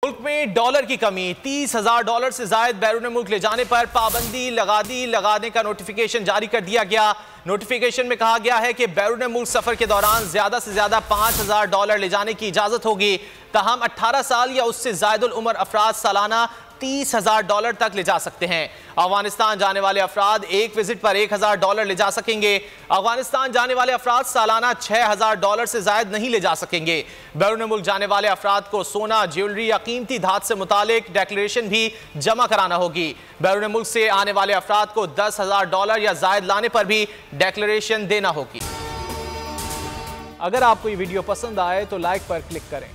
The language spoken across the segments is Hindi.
मुल्क में डॉलर की कमी, 30,000 डॉलर से जायद बैरून मुल्क ले जाने पर पाबंदी लगाने का नोटिफिकेशन जारी कर दिया गया। नोटिफिकेशन में कहा गया है कि बैरून मुल्क सफर के दौरान ज्यादा से ज्यादा 5,000 डॉलर ले जाने की इजाजत होगी। ताहम 18 साल या उससे जायदुल उम्र अफराद सालाना 30,000 डॉलर तक ले जा सकते हैं। अफगानिस्तान जाने वाले अफराद एक विजिट पर 1,000 डॉलर ले जा सकेंगे। अफगानिस्तान जाने वाले अफराद सालाना 6,000 डॉलर से जायद नहीं ले जा सकेंगे। बैरून मुल्क जाने वाले अफराद को सोना, ज्वेलरी या कीमती धातु से मुतालिक डेक्लेरेशन भी जमा कराना होगी। बैरून मुल्क से आने वाले अफराद को 10,000 डॉलर या जायद लाने पर भी डेक्लेरेशन देना होगी। अगर आपको ये वीडियो पसंद आए तो लाइक पर क्लिक करें।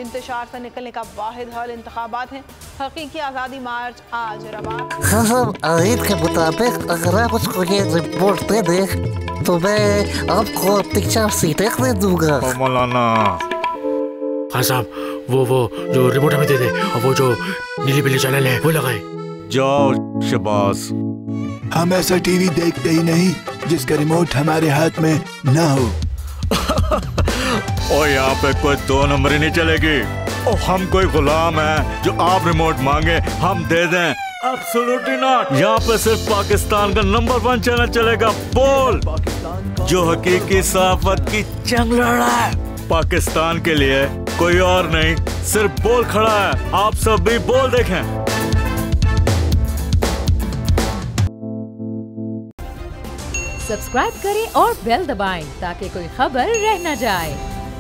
इंतशार से निकलने का वाहिद हल इंतखाबात हैं। हकीकी आज़ादी मार्च आज रवा। ईद के मुताबिक अगर आप उसको ये रिपोर्ट दे दे तो मैं आपको 3-4 सीटें दे दूंगा। मौलाना हाँ साहब, वो जो रिपोर्ट हमें दे दे और वो जो नीली पीली चैनल है वो लगाए। जाओ शबास। हम ऐसा टीवी देखते ही नहीं जिसका रिमोट हमारे हाथ में ना हो। और यहाँ पे कोई 2 नंबर ही नहीं चलेगी। और हम कोई गुलाम है जो आप रिमोट मांगे हम दे दें? Absolutely not. यहाँ पे सिर्फ पाकिस्तान का नंबर 1 चैनल चलेगा, बोल, जो हकीकी सहाफत की जंग लड़ रहा है। पाकिस्तान के लिए कोई और नहीं, सिर्फ बोल खड़ा है। आप सब भी बोल देखें। सब्सक्राइब करें और बेल दबाएं ताकि कोई खबर रह न जाए।